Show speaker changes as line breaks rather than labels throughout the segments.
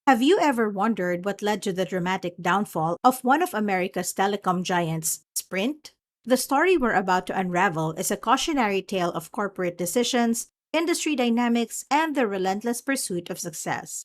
Have you ever wondered what led to the dramatic downfall of one of America's telecom giants, Sprint? The story we're about to unravel is a cautionary tale of corporate decisions, industry dynamics, and the relentless pursuit of success.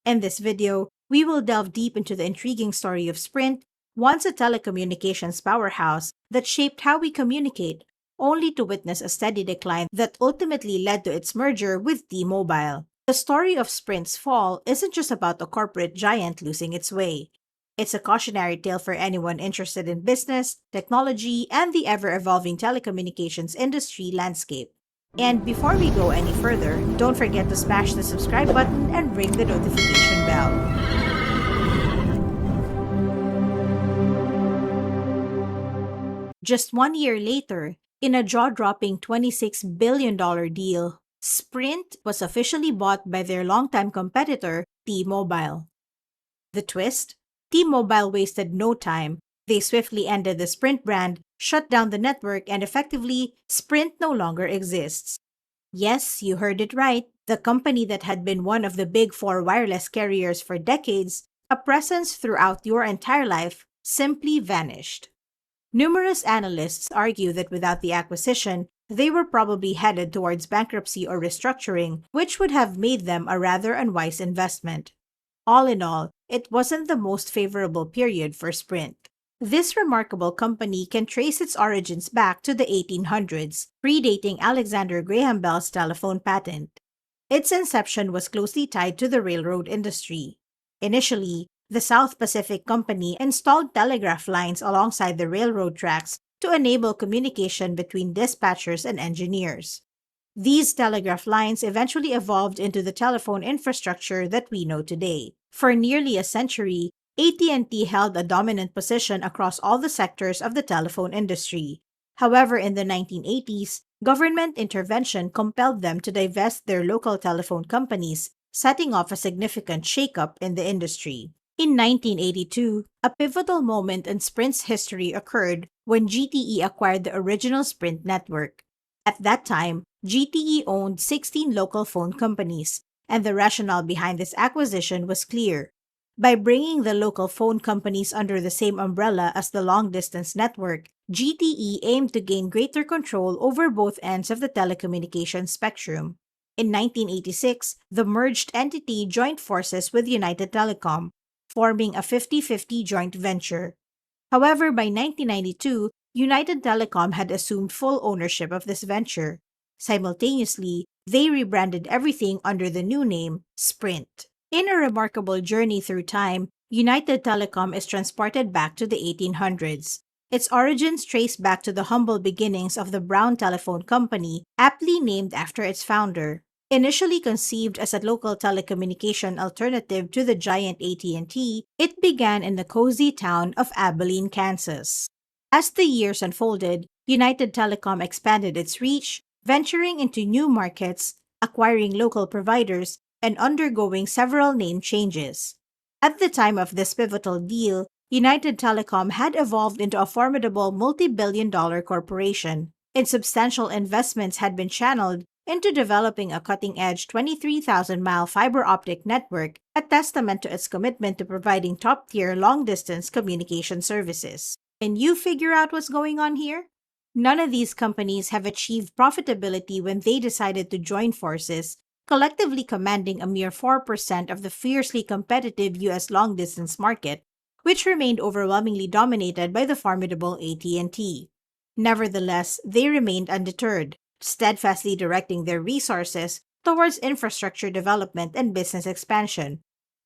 In this video, we will delve deep into the intriguing story of Sprint, once a telecommunications powerhouse that shaped how we communicate, only to witness a steady decline that ultimately led to its merger with T-Mobile. The story of Sprint's fall isn't just about a corporate giant losing its way. It's a cautionary tale for anyone interested in business, technology, and the ever evolving telecommunications industry landscape. And before we go any further, don't forget to smash the subscribe button and ring the notification bell. Just 1 year later, in a jaw-dropping $26 billion deal, Sprint was officially bought by their longtime competitor, T-Mobile. The twist? T-Mobile wasted no time. They swiftly ended the Sprint brand, shut down the network, and effectively, Sprint no longer exists. Yes, you heard it right. The company that had been one of the big four wireless carriers for decades, a presence throughout your entire life, simply vanished. Numerous analysts argue that without the acquisition, they were probably headed towards bankruptcy or restructuring, which would have made them a rather unwise investment. All in all, it wasn't the most favorable period for Sprint. This remarkable company can trace its origins back to the 1800s, predating Alexander Graham Bell's telephone patent. Its inception was closely tied to the railroad industry. Initially, the South Pacific Company installed telegraph lines alongside the railroad tracks to enable communication between dispatchers and engineers. These telegraph lines eventually evolved into the telephone infrastructure that we know today. For nearly a century, AT&T held a dominant position across all the sectors of the telephone industry. However, in the 1980s, government intervention compelled them to divest their local telephone companies, setting off a significant shakeup in the industry. In 1982, a pivotal moment in Sprint's history occurred when GTE acquired the original Sprint network. At that time, GTE owned 16 local phone companies, and the rationale behind this acquisition was clear. By bringing the local phone companies under the same umbrella as the long-distance network, GTE aimed to gain greater control over both ends of the telecommunications spectrum. In 1986, the merged entity joined forces with United Telecom, forming a 50-50 joint venture. However, by 1992, United Telecom had assumed full ownership of this venture. Simultaneously, they rebranded everything under the new name, Sprint. In a remarkable journey through time, United Telecom is transported back to the 1800s. Its origins trace back to the humble beginnings of the Brown Telephone Company, aptly named after its founder. Initially conceived as a local telecommunication alternative to the giant AT&T, it began in the cozy town of Abilene, Kansas. As the years unfolded, United Telecom expanded its reach, venturing into new markets, acquiring local providers, and undergoing several name changes. At the time of this pivotal deal, United Telecom had evolved into a formidable multi-billion-dollar corporation, and substantial investments had been channeled into developing a cutting-edge 23,000-mile fiber optic network, a testament to its commitment to providing top-tier long-distance communication services. Can you figure out what's going on here? None of these companies have achieved profitability when they decided to join forces, collectively commanding a mere 4% of the fiercely competitive US long-distance market, which remained overwhelmingly dominated by the formidable AT&T. Nevertheless, they remained undeterred, steadfastly directing their resources towards infrastructure development and business expansion,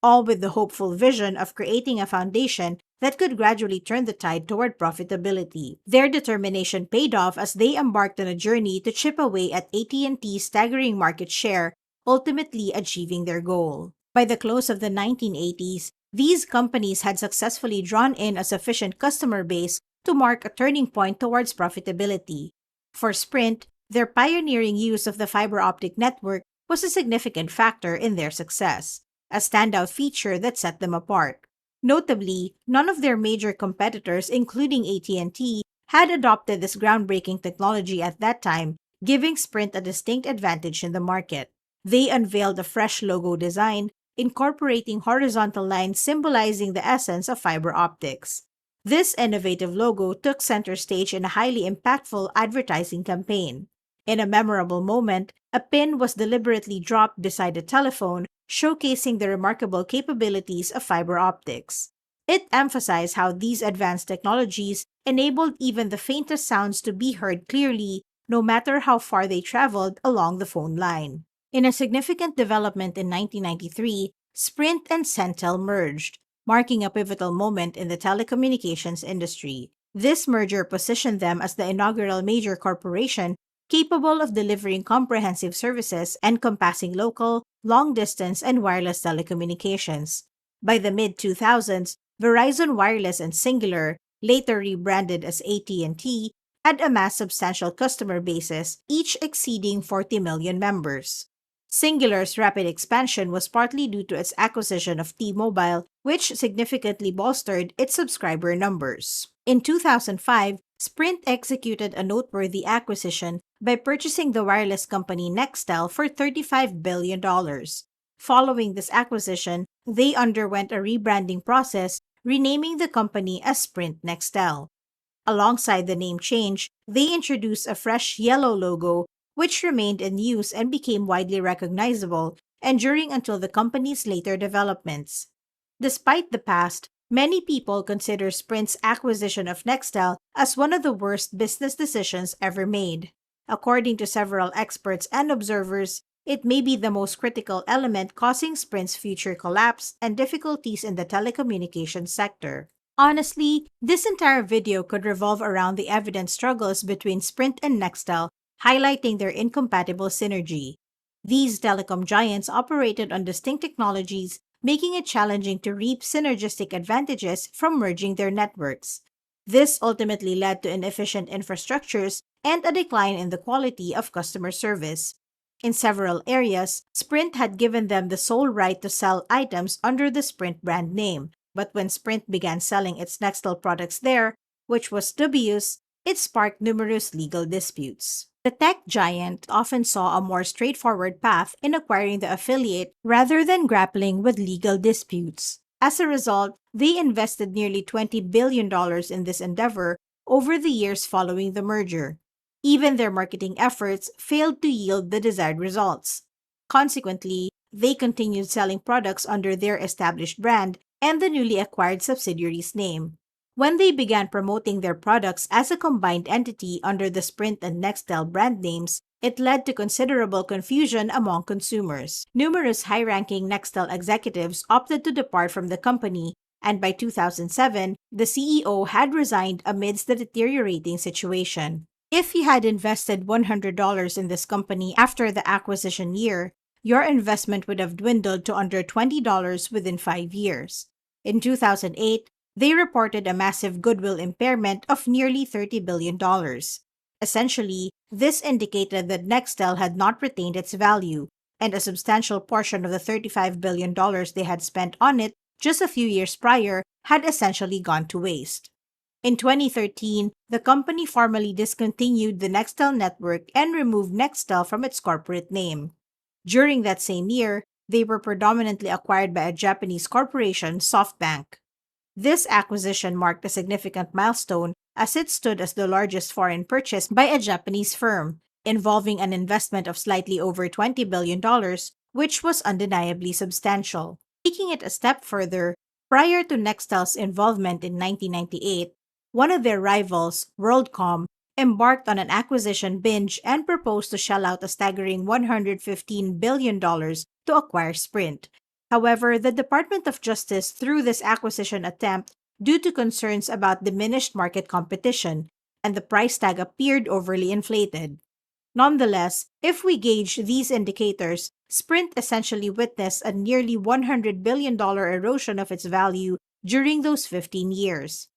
all with the hopeful vision of creating a foundation that could gradually turn the tide toward profitability. Their determination paid off as they embarked on a journey to chip away at AT&T's staggering market share, ultimately achieving their goal. By the close of the 1980s, these companies had successfully drawn in a sufficient customer base to mark a turning point towards profitability. For Sprint, their pioneering use of the fiber optic network was a significant factor in their success, a standout feature that set them apart. Notably, none of their major competitors, including AT&T, had adopted this groundbreaking technology at that time, giving Sprint a distinct advantage in the market. They unveiled a fresh logo design, incorporating horizontal lines symbolizing the essence of fiber optics. This innovative logo took center stage in a highly impactful advertising campaign. In a memorable moment, a pin was deliberately dropped beside a telephone, showcasing the remarkable capabilities of fiber optics. It emphasized how these advanced technologies enabled even the faintest sounds to be heard clearly, no matter how far they traveled along the phone line. In a significant development in 1993, Sprint and Centel merged, marking a pivotal moment in the telecommunications industry. This merger positioned them as the inaugural major corporation capable of delivering comprehensive services encompassing local, long distance, and wireless telecommunications. By the mid 2000s, Verizon Wireless and Singular, later rebranded as AT&T, had amassed substantial customer bases, each exceeding 40 million members. Singular's rapid expansion was partly due to its acquisition of T-Mobile, which significantly bolstered its subscriber numbers. In 2005, Sprint executed a noteworthy acquisition by purchasing the wireless company Nextel for $35 billion. Following this acquisition, they underwent a rebranding process, renaming the company as Sprint Nextel. Alongside the name change, they introduced a fresh yellow logo, which remained in use and became widely recognizable, enduring until the company's later developments. Despite the past, many people consider Sprint's acquisition of Nextel as one of the worst business decisions ever made. According to several experts and observers, it may be the most critical element causing Sprint's future collapse and difficulties in the telecommunications sector. Honestly, this entire video could revolve around the evident struggles between Sprint and Nextel, highlighting their incompatible synergy. These telecom giants operated on distinct technologies, making it challenging to reap synergistic advantages from merging their networks. This ultimately led to inefficient infrastructures and a decline in the quality of customer service. In several areas, Sprint had given them the sole right to sell items under the Sprint brand name, but when Sprint began selling its Nextel products there, which was dubious, it sparked numerous legal disputes. The tech giant often saw a more straightforward path in acquiring the affiliate rather than grappling with legal disputes. As a result, they invested nearly $20 billion in this endeavor over the years following the merger. Even their marketing efforts failed to yield the desired results. Consequently, they continued selling products under their established brand and the newly acquired subsidiary's name. When they began promoting their products as a combined entity under the Sprint and Nextel brand names, it led to considerable confusion among consumers. Numerous high-ranking Nextel executives opted to depart from the company, and by 2007, the CEO had resigned amidst the deteriorating situation. If you had invested $100 in this company after the acquisition year, your investment would have dwindled to under $20 within 5 years. In 2008, they reported a massive goodwill impairment of nearly $30 billion. Essentially, this indicated that Nextel had not retained its value, and a substantial portion of the $35 billion they had spent on it just a few years prior had essentially gone to waste. In 2013, the company formally discontinued the Nextel network and removed Nextel from its corporate name. During that same year, they were predominantly acquired by a Japanese corporation, SoftBank. This acquisition marked a significant milestone as it stood as the largest foreign purchase by a Japanese firm, involving an investment of slightly over $20 billion, which was undeniably substantial. Taking it a step further, prior to Nextel's involvement in 1998, one of their rivals, WorldCom, embarked on an acquisition binge and proposed to shell out a staggering $115 billion to acquire Sprint. However, the Department of Justice threw this acquisition attempt due to concerns about diminished market competition, and the price tag appeared overly inflated. Nonetheless, if we gauge these indicators, Sprint essentially witnessed a nearly $100 billion erosion of its value during those 15 years.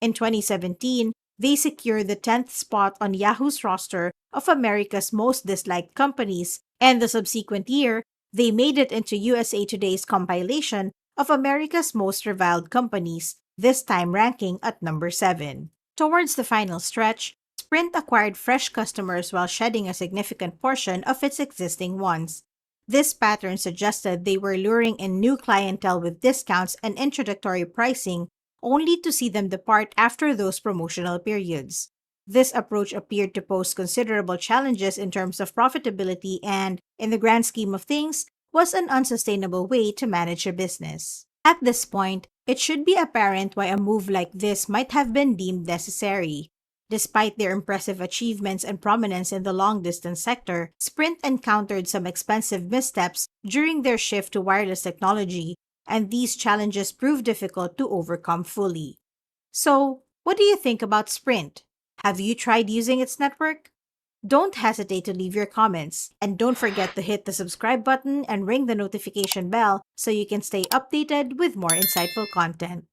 In 2017, they secured the 10th spot on Yahoo's roster of America's most disliked companies, and the subsequent year, they made it into USA Today's compilation of America's most reviled companies, this time ranking at number 7. Towards the final stretch, Sprint acquired fresh customers while shedding a significant portion of its existing ones. This pattern suggested they were luring in new clientele with discounts and introductory pricing, only to see them depart after those promotional periods. This approach appeared to pose considerable challenges in terms of profitability and, in the grand scheme of things, was an unsustainable way to manage a business. At this point, it should be apparent why a move like this might have been deemed necessary. Despite their impressive achievements and prominence in the long distance sector, Sprint encountered some expensive missteps during their shift to wireless technology, and these challenges proved difficult to overcome fully. So, what do you think about Sprint? Have you tried using its network? Don't hesitate to leave your comments, and don't forget to hit the subscribe button and ring the notification bell so you can stay updated with more insightful content.